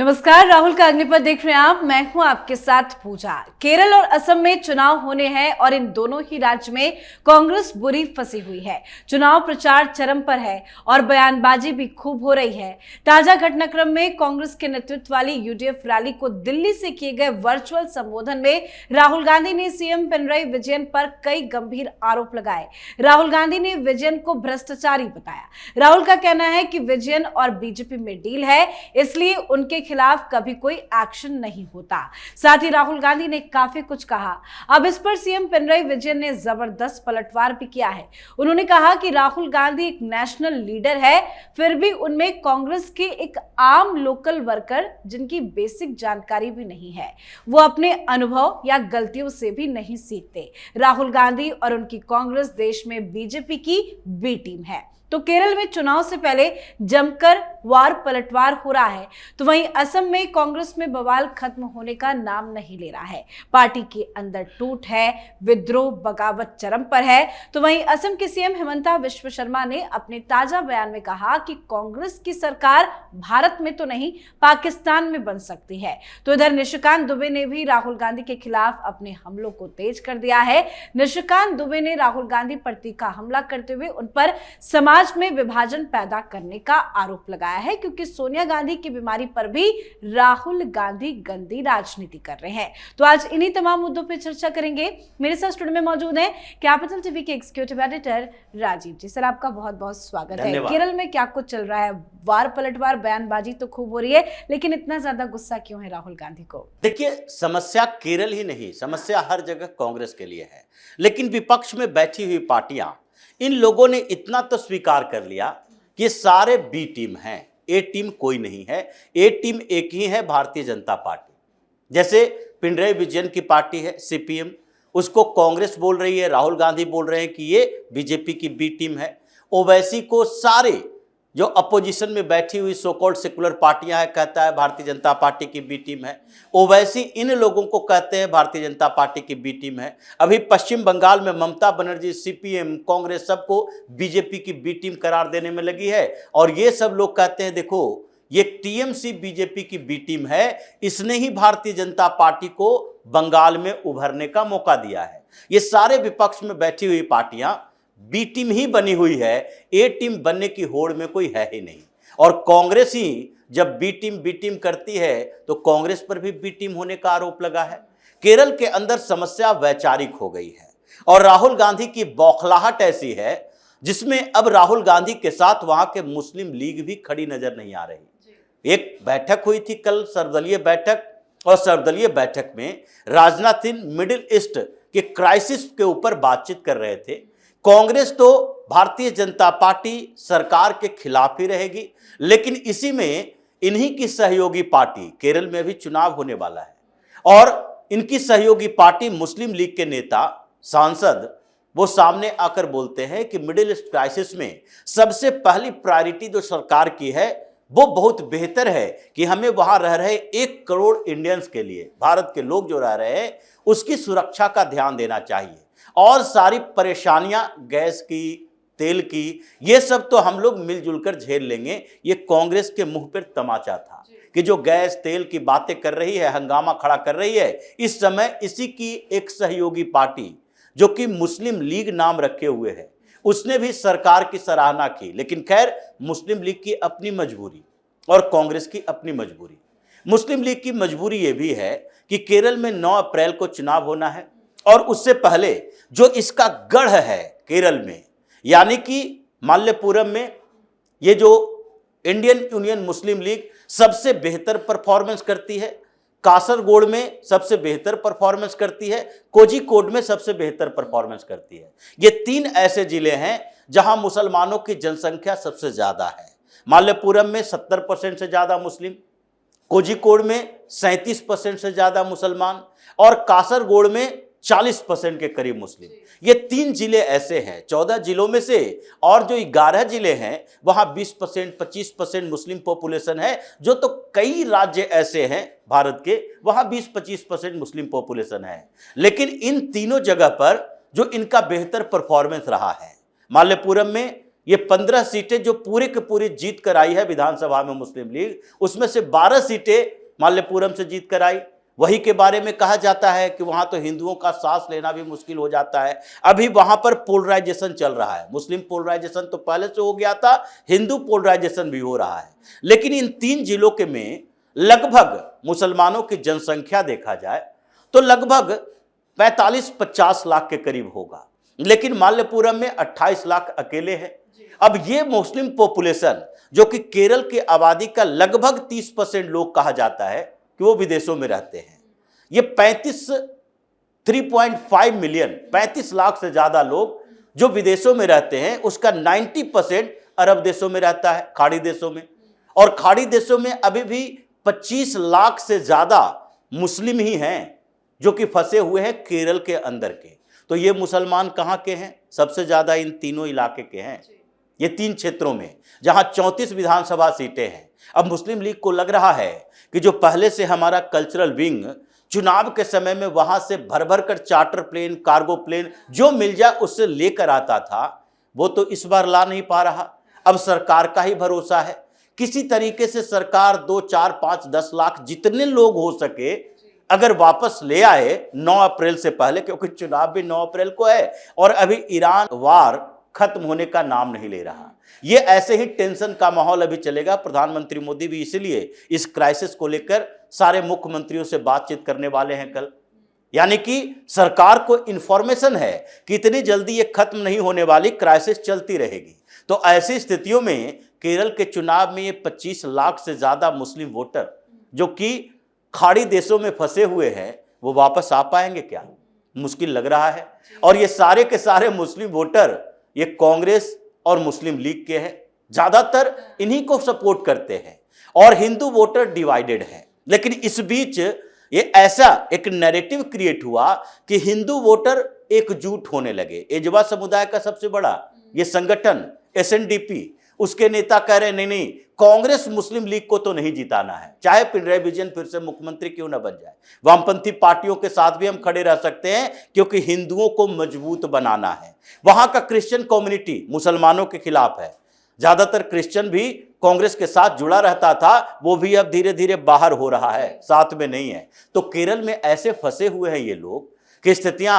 नमस्कार, राहुल का अग्निपथ देख रहे हैं आप। मैं हूं आपके साथ पूजा। केरल और असम में चुनाव होने हैं और इन दोनों ही राज्य में कांग्रेस बुरी फंसी हुई है। चुनाव प्रचार चरम पर है और बयानबाजी भी खूब हो रही है। ताजा घटनाक्रम में कांग्रेस के नेतृत्व वाली यूडीएफ रैली को दिल्ली से किए गए वर्चुअल संबोधन में राहुल गांधी ने सीएम पिनराई विजयन पर कई गंभीर आरोप लगाए। राहुल गांधी ने विजयन को भ्रष्टाचारी बताया। राहुल का कहना है कि विजयन और बीजेपी में डील है, इसलिए उनके खिलाफ कभी कोई एक्शन नहीं होता। साथ ही राहुल गांधी ने काफी कुछ कहा। अब इस पर सीएम पिनराई विजयन ने जबरदस्त पलटवार भी किया है। उन्होंने कहा कि राहुल गांधी एक नेशनल लीडर है, फिर भी उनमें कांग्रेस के एक आम लोकल वर्कर जिनकी बेसिक जानकारी भी नहीं है, वो अपने अनुभव या गलतियों से भी नहीं सीखते। राहुल गांधी और उनकी कांग्रेस देश में बीजेपी की बी टीम है। तो केरल में चुनाव से पहले जमकर वार पलटवार हो रहा है, तो वहीं असम में कांग्रेस में बवाल खत्म होने का नाम नहीं ले रहा है। पार्टी के अंदर टूट है, विद्रोह बगावत चरम पर है। तो वहीं असम के सीएम हिमंता बिस्वा शर्मा ने अपने ताजा बयान में कहा कि कांग्रेस की सरकार भारत में तो नहीं, पाकिस्तान में बन सकती है। तो इधर निशिकांत दुबे ने भी राहुल गांधी के खिलाफ अपने हमलों को तेज कर दिया है। निशिकांत दुबे ने राहुल गांधी पर तीखा हमला करते हुए उन पर समाज में विभाजन पैदा करने का आरोप लगाया है, क्योंकि सोनिया गांधी की बीमारी पर भी राहुल गांधी गंदी राजनीति कर रहे हैं। तो आज इन्हीं तमाम मुद्दों पर चर्चा करेंगे। मेरे साथ स्टूडियो में मौजूद हैं कैपिटल टीवी के एग्जीक्यूटिव एडिटर राजीव जी। सर, आपका बहुत बहुत स्वागत है। केरल में क्या कुछ चल रहा है? वार पलटवार, बयानबाजी तो खूब हो रही है, लेकिन इतना ज्यादा गुस्सा क्यों है राहुल गांधी को? देखिए, समस्या केरल ही नहीं, समस्या हर जगह कांग्रेस के लिए है। लेकिन विपक्ष में बैठी हुई पार्टियां, इन लोगों ने इतना तो स्वीकार कर लिया कि सारे बी टीम हैं, ए टीम कोई नहीं है। ए टीम एक ही है, भारतीय जनता पार्टी। जैसे पिनराई विजयन की पार्टी है सीपीएम, उसको कांग्रेस बोल रही है, राहुल गांधी बोल रहे हैं कि ये बीजेपी की बी टीम है। ओवैसी को सारे जो अपोजिशन में बैठी हुई सो कॉल्ड सेकुलर पार्टियां हैं कहता है भारतीय जनता पार्टी की बी टीम है। ओवैसी इन लोगों को कहते हैं भारतीय जनता पार्टी की बी टीम है। अभी पश्चिम बंगाल में ममता बनर्जी, सीपीएम, कांग्रेस सबको बीजेपी की बी टीम करार देने में लगी है। और ये सब लोग कहते हैं देखो, ये टीएमसी बीजेपी की बी टीम है, इसने ही भारतीय जनता पार्टी को बंगाल में उभरने का मौका दिया है। ये सारे विपक्ष में बैठी हुई पार्टियां बी टीम ही बनी हुई है, ए टीम बनने की होड़ में कोई है ही नहीं। और कांग्रेस ही जब बी टीम करती है तो कांग्रेस पर भी बी टीम होने का आरोप लगा है। केरल के अंदर समस्या वैचारिक हो गई है और राहुल गांधी की बौखलाहट ऐसी है जिसमें अब राहुल गांधी के साथ वहां के मुस्लिम लीग भी खड़ी नजर नहीं आ रही। एक बैठक हुई थी कल, सर्वदलीय बैठक, और सर्वदलीय बैठक में राजनाथ सिंह मिडिल ईस्ट के क्राइसिस के ऊपर बातचीत कर रहे थे। कांग्रेस तो भारतीय जनता पार्टी सरकार के खिलाफ ही रहेगी, लेकिन इसी में इन्हीं की सहयोगी पार्टी, केरल में भी चुनाव होने वाला है, और इनकी सहयोगी पार्टी मुस्लिम लीग के नेता, सांसद, वो सामने आकर बोलते हैं कि मिडिल ईस्ट क्राइसिस में सबसे पहली प्रायोरिटी जो सरकार की है वो बहुत बेहतर है कि हमें वहां रह रहे 1 करोड़ इंडियंस के लिए, भारत के लोग जो रह रहे हैं उसकी सुरक्षा का ध्यान देना चाहिए। और सारी परेशानियां गैस की, तेल की, ये सब तो हम लोग मिलजुल कर झेल लेंगे। ये कांग्रेस के मुंह पर तमाचा था कि जो गैस तेल की बातें कर रही है, हंगामा खड़ा कर रही है, इस समय इसी की एक सहयोगी पार्टी जो कि मुस्लिम लीग नाम रखे हुए है, उसने भी सरकार की सराहना की। लेकिन खैर, मुस्लिम लीग की अपनी मजबूरी और कांग्रेस की अपनी मजबूरी। मुस्लिम लीग की मजबूरी ये भी है कि केरल में 9 अप्रैल को चुनाव होना है और उससे पहले जो इसका गढ़ है केरल में, यानी कि माल्यपुरम में, ये जो इंडियन यूनियन मुस्लिम लीग सबसे बेहतर परफॉर्मेंस करती है, कासरगोड में सबसे बेहतर परफॉर्मेंस करती है, कोझिकोड में सबसे बेहतर परफॉर्मेंस करती है। ये 3 ऐसे जिले हैं जहां मुसलमानों की जनसंख्या सबसे ज्यादा है। माल्यपुरम में 70% से ज्यादा मुस्लिम, कोझिकोड में 37% से ज्यादा मुसलमान और कासरगोड में 40% के करीब मुस्लिम। ये 3 जिले ऐसे हैं 14 जिलों में से, और जो 11 जिले हैं वहां 20% 25% मुस्लिम पॉपुलेशन है। जो तो कई राज्य ऐसे हैं भारत के, वहां 20-25% मुस्लिम पॉपुलेशन है। लेकिन इन तीनों जगह पर जो इनका बेहतर परफॉर्मेंस रहा है, माल्यपुरम में ये 15 सीटें जो पूरी की पूरी जीत कर आई है विधानसभा में मुस्लिम लीग, उसमें से 12 सीटें माल्यपुरम से जीत कर आई। वही के बारे में कहा जाता है कि वहां तो हिंदुओं का सांस लेना भी मुश्किल हो जाता है। अभी वहां पर पोलराइजेशन चल रहा है, मुस्लिम पोलराइजेशन तो पहले से हो गया था, हिंदू पोलराइजेशन भी हो रहा है। लेकिन इन 3 जिलों के में लगभग मुसलमानों की जनसंख्या देखा जाए तो लगभग 45-50 लाख के करीब होगा, लेकिन माल्यपुरम में 28 लाख अकेले हैं। अब ये मुस्लिम पॉपुलेशन जो कि केरल की आबादी का लगभग 30% लोग कहा जाता है कि वो विदेशों में रहते हैं। ये 3.5 मिलियन 35 लाख से ज्यादा लोग जो विदेशों में रहते हैं, उसका 90% अरब देशों में रहता है, खाड़ी देशों में। और खाड़ी देशों में अभी भी 25 लाख से ज्यादा मुस्लिम ही हैं जो कि फंसे हुए हैं केरल के अंदर के। तो ये मुसलमान कहाँ के हैं? सबसे ज्यादा इन तीनों इलाके के हैं, ये 3 क्षेत्रों में, जहां 34 विधानसभा सीटें हैं। अब मुस्लिम लीग को लग रहा है कि जो पहले से हमारा कल्चरल विंग चुनाव के समय में वहां से भर भर कर चार्टर प्लेन, कार्गो प्लेन जो मिल जाए उससे लेकर आता था, वो तो इस बार ला नहीं पा रहा। अब सरकार का ही भरोसा है, किसी तरीके से सरकार 2, 4, 5, 10 लाख जितने लोग हो सके अगर वापस ले आए 9 अप्रैल से पहले, क्योंकि चुनाव भी 9 अप्रैल को है और अभी ईरान वार खत्म होने का नाम नहीं ले रहा। ये ऐसे ही टेंशन का माहौल अभी चलेगा। प्रधानमंत्री मोदी भी इसलिए इस क्राइसिस को लेकर सारे मुख्यमंत्रियों से बातचीत करने वाले हैं कल। यानी कि सरकार को इंफॉर्मेशन है कि इतनी जल्दी ये खत्म नहीं होने वाली, क्राइसिस चलती रहेगी। तो ऐसी स्थितियों में केरल के चुनाव में ये 25 लाख से ज्यादा मुस्लिम वोटर जो कि खाड़ी देशों में फंसे हुए हैं, वो वापस आ पाएंगे क्या? मुश्किल लग रहा है। और ये सारे के सारे मुस्लिम वोटर ये कांग्रेस और मुस्लिम लीग के हैं, ज्यादातर इन्हीं को सपोर्ट करते हैं और हिंदू वोटर डिवाइडेड है। लेकिन इस बीच ये ऐसा एक नैरेटिव क्रिएट हुआ कि हिंदू वोटर एकजुट होने लगे। एजवा समुदाय का सबसे बड़ा ये संगठन SNDP, उसके नेता कह रहे नहीं नहीं, कांग्रेस मुस्लिम लीग को तो नहीं जिताना है, चाहे पिनराई विजयन फिर से मुख्यमंत्री क्यों ना बन जाए। वामपंथी पार्टियों के साथ भी हम खड़े रह सकते हैं क्योंकि हिंदुओं को मजबूत बनाना है। वहां का क्रिश्चियन कम्युनिटी मुसलमानों के खिलाफ है, ज्यादातर क्रिश्चियन भी कांग्रेस के साथ जुड़ा रहता था, वो भी अब धीरे धीरे बाहर हो रहा है, साथ में नहीं है। तो केरल में ऐसे फंसे हुए हैं ये लोग कि स्थितियां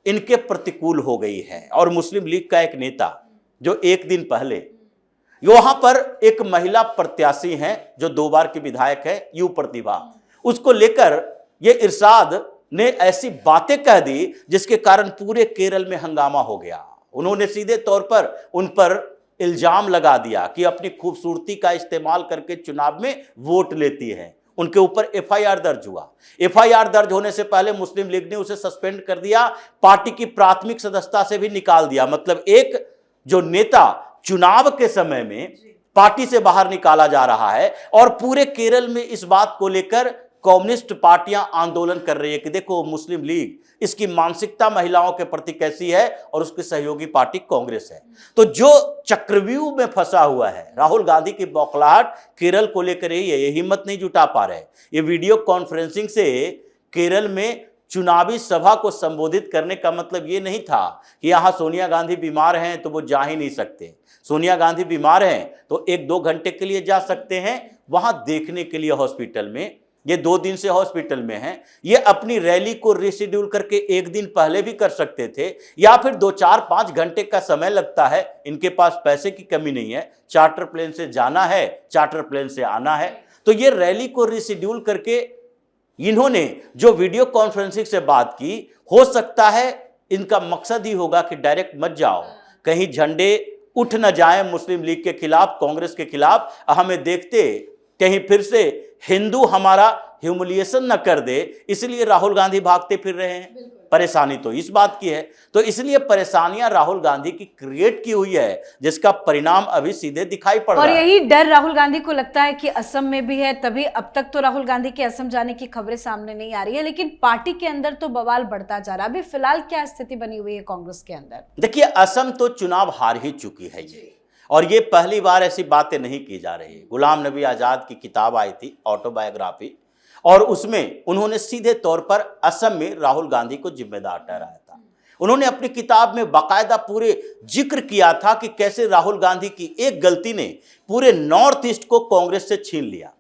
इनके प्रतिकूल हो गई है। और मुस्लिम लीग का एक नेता जो एक दिन पहले वहां पर एक महिला प्रत्याशी हैं जो 2 बार की विधायक है, यू प्रतिभा, उसको लेकर ये इरशाद ने ऐसी बातें कह दी जिसके कारण पूरे केरल में हंगामा हो गया। उन्होंने सीधे तौर पर उन पर इल्जाम लगा दिया कि अपनी खूबसूरती का इस्तेमाल करके चुनाव में वोट लेती है। उनके ऊपर FIR दर्ज हुआ। FIR दर्ज होने से पहले मुस्लिम लीग ने उसे सस्पेंड कर दिया, पार्टी की प्राथमिक सदस्यता से भी निकाल दिया। मतलब एक जो नेता चुनाव के समय में पार्टी से बाहर निकाला जा रहा है और पूरे केरल में इस बात को लेकर कम्युनिस्ट पार्टियां आंदोलन कर रही है कि देखो मुस्लिम लीग, इसकी मानसिकता महिलाओं के प्रति कैसी है, और उसकी सहयोगी पार्टी कांग्रेस है। तो जो चक्रव्यूह में फंसा हुआ है, राहुल गांधी की बौखलाहट केरल को लेकर यही है, ये हिम्मत नहीं जुटा पा रहे। ये वीडियो कॉन्फ्रेंसिंग से केरल में चुनावी सभा को संबोधित करने का मतलब ये नहीं था कि यहां सोनिया गांधी बीमार हैं तो वो जा ही नहीं सकते। सोनिया गांधी बीमार हैं तो 1-2 घंटे के लिए जा सकते हैं वहां देखने के लिए हॉस्पिटल में। ये 2 दिन से हॉस्पिटल में हैं। ये अपनी रैली को रिशेड्यूल करके 1 दिन पहले भी कर सकते थे, या फिर 2, 4, 5 घंटे का समय लगता है। इनके पास पैसे की कमी नहीं है, चार्टर प्लेन से जाना है, चार्टर प्लेन से आना है। तो ये रैली को रिशेड्यूल करके इन्होंने जो वीडियो कॉन्फ्रेंसिंग से बात की, हो सकता है इनका मकसद ही होगा कि डायरेक्ट मत जाओ, कहीं झंडे उठ न जाए मुस्लिम लीग के खिलाफ, कांग्रेस के खिलाफ, हमें देखते कहीं फिर से हिंदू हमारा ह्यूमिलिएशन न कर दे, इसलिए राहुल गांधी भागते फिर रहे हैं। परेशानी तो इस बात की है। तो इसलिए परेशानियां राहुल गांधी की क्रिएट की हुई है, जिसका परिणाम अभी सीधे दिखाई पड़ रहा है। और यही डर राहुल गांधी को लगता है कि असम में भी है, तभी अब तक तो राहुल गांधी के असम जाने की खबरें सामने नहीं आ रही है, लेकिन पार्टी के अंदर तो बवाल बढ़ता जा रहा है। अभी फिलहाल क्या स्थिति बनी हुई है कांग्रेस के अंदर? देखिए, असम तो चुनाव हार ही चुकी है ये, और ये पहली बार ऐसी बातें नहीं की जा रही। गुलाम नबी आजाद की किताब आई थी, ऑटोबायोग्राफी, और उसमें उन्होंने सीधे तौर पर असम में राहुल गांधी को जिम्मेदार ठहराया था। उन्होंने अपनी किताब में बाकायदा पूरे जिक्र किया था कि कैसे राहुल गांधी की एक गलती ने पूरे नॉर्थ ईस्ट को कांग्रेस से छीन लिया।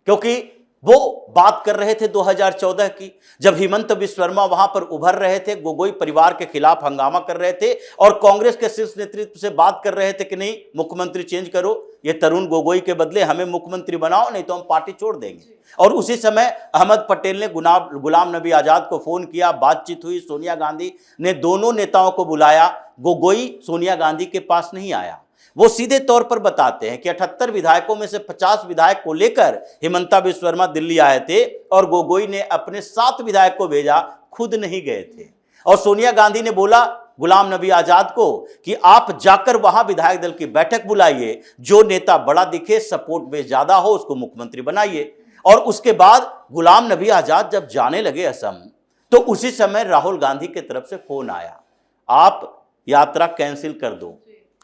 क्योंकि वो बात कर रहे थे 2014 की, जब हेमंत बिस्व शर्मा वहां पर उभर रहे थे, गोगोई परिवार के खिलाफ हंगामा कर रहे थे और कांग्रेस के शीर्ष नेतृत्व से बात कर रहे थे कि नहीं, मुख्यमंत्री चेंज करो, ये तरुण गोगोई के बदले हमें मुख्यमंत्री बनाओ, नहीं तो हम पार्टी छोड़ देंगे। और उसी समय अहमद पटेल ने गुलाम नबी आजाद को फोन किया, बातचीत हुई, सोनिया गांधी ने दोनों नेताओं को बुलाया। गोगोई सोनिया गांधी के पास नहीं आया। वो सीधे तौर पर बताते हैं कि 78 विधायकों में से 50 विधायक को लेकर हेमंता बिस्व शर्मा दिल्ली आए थे और गोगोई ने अपने 7 विधायक को भेजा, खुद नहीं गए थे। और सोनिया गांधी ने बोला गुलाम नबी आजाद को कि आप जाकर वहां विधायक दल की बैठक बुलाइए, जो नेता बड़ा दिखे, सपोर्ट बेस ज्यादा हो, उसको मुख्यमंत्री बनाइए। और उसके बाद गुलाम नबी आजाद जब जाने लगे असम, तो उसी समय राहुल गांधी की तरफ से फोन आया, आप यात्रा कैंसिल कर दो,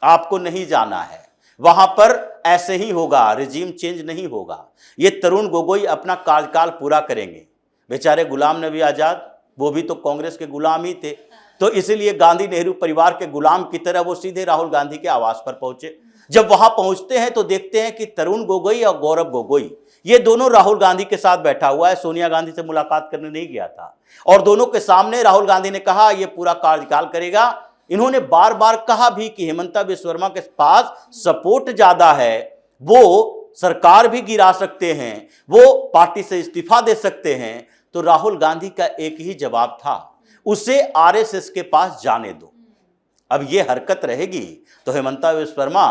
आपको नहीं जाना है, वहां पर ऐसे ही होगा, रिजीम चेंज नहीं होगा, ये तरुण गोगोई अपना कार्यकाल पूरा करेंगे। बेचारे गुलाम नबी आजाद वो भी तो कांग्रेस के गुलाम ही थे, तो इसीलिए गांधी नेहरू परिवार के गुलाम की तरह वो सीधे राहुल गांधी के आवास पर पहुंचे। जब वहां पहुंचते हैं तो देखते हैं कि तरुण गोगोई और गौरव गोगोई ये दोनों राहुल गांधी के साथ बैठा हुआ है, सोनिया गांधी से मुलाकात करने नहीं गया था। और दोनों के सामने राहुल गांधी ने कहा ये पूरा कार्यकाल करेगा। इन्होंने बार बार कहा भी कि हेमंता बिस्व शर्मा के पास सपोर्ट ज्यादा है, वो सरकार भी गिरा सकते हैं, वो पार्टी से इस्तीफा दे सकते हैं। तो राहुल गांधी का एक ही जवाब था, उसे आरएसएस के पास जाने दो। अब ये हरकत रहेगी तो हेमंता बिस्व शर्मा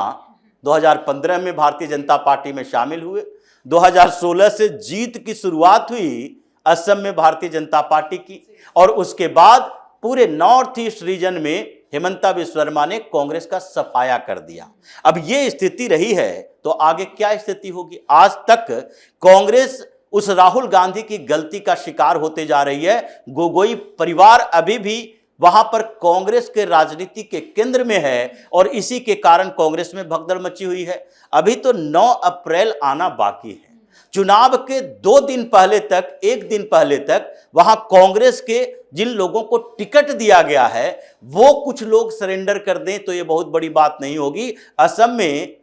2015 में भारतीय जनता पार्टी में शामिल हुए, 2016 से जीत की शुरुआत हुई असम में भारतीय जनता पार्टी की, और उसके बाद पूरे नॉर्थ ईस्ट रीजन में हेमंता बिस्व शर्मा ने कांग्रेस का सफाया कर दिया। अब ये स्थिति रही है तो आगे क्या स्थिति होगी? आज तक कांग्रेस उस राहुल गांधी की गलती का शिकार होते जा रही है। गोगोई परिवार अभी भी वहां पर कांग्रेस के राजनीति के केंद्र में है और इसी के कारण कांग्रेस में भगदड़ मची हुई है। अभी तो 9 अप्रैल आना बाकी है। चुनाव के 2 दिन पहले तक, 1 दिन पहले तक वहां कांग्रेस के जिन लोगों को टिकट दिया गया है वो कुछ लोग सरेंडर कर दें तो ये बहुत बड़ी बात नहीं होगी। असम में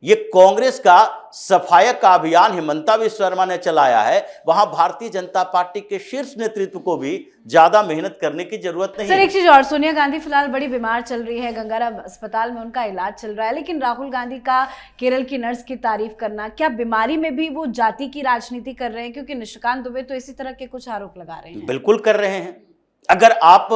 ये कांग्रेस का सफाया का अभियान हेमंता बिस्व शर्मा ने चलाया है, वहां भारतीय जनता पार्टी के शीर्ष नेतृत्व को भी ज्यादा मेहनत करने की जरूरत नहीं सर, है। एक चीज और, सोनिया गांधी फिलहाल बड़ी बीमार चल रही है, गंगाराम अस्पताल में उनका इलाज चल रहा है, लेकिन राहुल गांधी का केरल की नर्स की तारीफ करना, क्या बीमारी में भी वो जाति की राजनीति कर रहे हैं? क्योंकि निशिकांत दुबे तो इसी तरह के कुछ आरोप लगा रहे हैं। बिल्कुल कर रहे हैं। अगर आप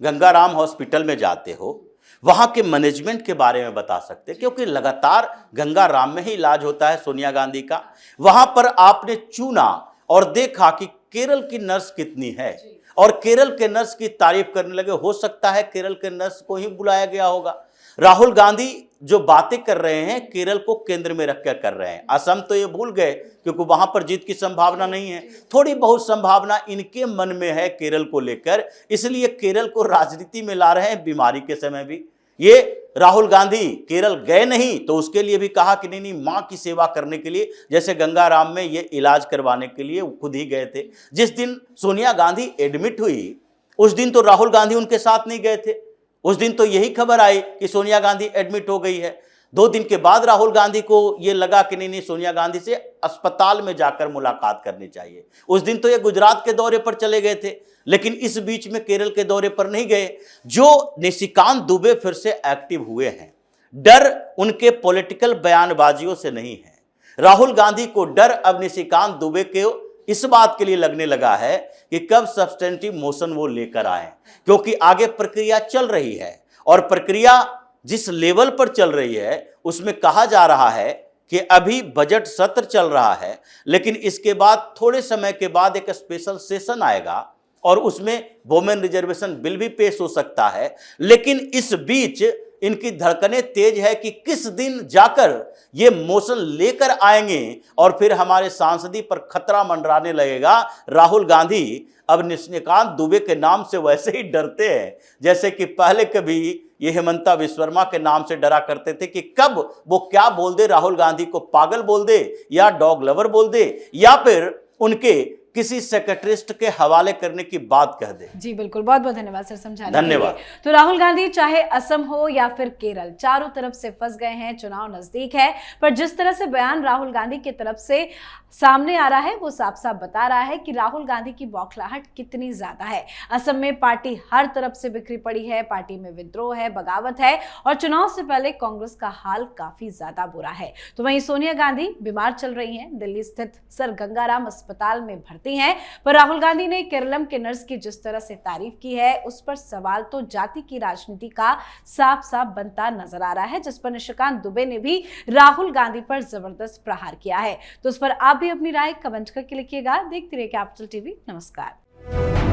गंगाराम हॉस्पिटल में जाते हो, वहां के मैनेजमेंट के बारे में बता सकते हैं, क्योंकि लगातार गंगाराम में ही इलाज होता है सोनिया गांधी का। वहां पर आपने चुना और देखा कि केरल की नर्स कितनी है और केरल के नर्स की तारीफ करने लगे। हो सकता है केरल के नर्स को ही बुलाया गया होगा। राहुल गांधी जो बातें कर रहे हैं केरल को केंद्र में रखकर कर रहे हैं। असम तो ये भूल गए क्योंकि वहां पर जीत की संभावना नहीं है। थोड़ी बहुत संभावना इनके मन में है केरल को लेकर, इसलिए केरल को राजनीति में ला रहे हैं बीमारी के समय भी। ये राहुल गांधी केरल गए नहीं तो उसके लिए भी कहा कि नहीं मां की सेवा करने के लिए, जैसे गंगाराम में ये इलाज करवाने के लिए खुद ही गए थे। जिस दिन सोनिया गांधी एडमिट हुई उस दिन तो राहुल गांधी उनके साथ नहीं गए थे। उस दिन तो यही खबर आई कि सोनिया गांधी एडमिट हो गई है। 2 दिन के बाद राहुल गांधी को ये लगा कि नहीं सोनिया गांधी से अस्पताल में जाकर मुलाकात करनी चाहिए। उस दिन तो ये गुजरात के दौरे पर चले गए थे, लेकिन इस बीच में केरल के दौरे पर नहीं गए। जो निशिकांत दुबे फिर से एक्टिव हुए हैं, डर उनके पॉलिटिकल बयानबाजियों से नहीं है। राहुल गांधी को डर अब निशिकांत दुबे के इस बात के लिए लगने लगा है कि कब सब्सटेंटिव मोशन वो लेकर आए, क्योंकि आगे प्रक्रिया चल रही है और प्रक्रिया जिस लेवल पर चल रही है उसमें कहा जा रहा है कि अभी बजट सत्र चल रहा है, लेकिन इसके बाद थोड़े समय के बाद एक स्पेशल सेशन आएगा और उसमें वुमेन रिजर्वेशन बिल भी पेश हो सकता है। लेकिन इस बीच इनकी धड़कनें तेज है कि किस दिन जाकर ये मोशन लेकर आएंगे और फिर हमारे सांसदी पर खतरा मंडराने लगेगा। राहुल गांधी अब निशिकांत दुबे के नाम से वैसे ही डरते हैं जैसे कि पहले कभी ये हेमंता बिस्व शर्मा के नाम से डरा करते थे कि कब वो क्या बोल दे, राहुल गांधी को पागल बोल दे या डॉग लवर बोल दे या फिर उनके किसी सेक्रेटरिस्ट के हवाले करने की बात कह दे। जी बिल्कुल, बहुत बहुत धन्यवाद सर समझाने के लिए। धन्यवाद। तो राहुल गांधी चाहे असम हो या फिर केरल, चारों तरफ से फंस गए हैं, चुनाव नजदीक है, पर जिस तरह से बयान राहुल गांधी की तरफ से सामने आ रहा है वो साफ साफ बता रहा है कि राहुल गांधी की बौखलाहट कितनी ज्यादा है। असम में पार्टी हर तरफ से बिखरी पड़ी है, पार्टी में विद्रोह है, बगावत है और चुनाव से पहले कांग्रेस का हाल काफी ज्यादा बुरा है। तो वहीं सोनिया गांधी बीमार चल रही हैं, दिल्ली स्थित सर गंगाराम अस्पताल में भर्ती हैं, पर राहुल गांधी ने केरलम के नर्स की जिस तरह से तारीफ की है उस पर सवाल तो जाति की राजनीति का साफ साफ बनता नजर आ रहा है, जिस पर निशिकांत दुबे ने भी राहुल गांधी पर जबरदस्त प्रहार किया है। तो उस पर आप भी अपनी राय कमेंट करके लिखिएगा। देखते रहिए कैपिटल टीवी। नमस्कार।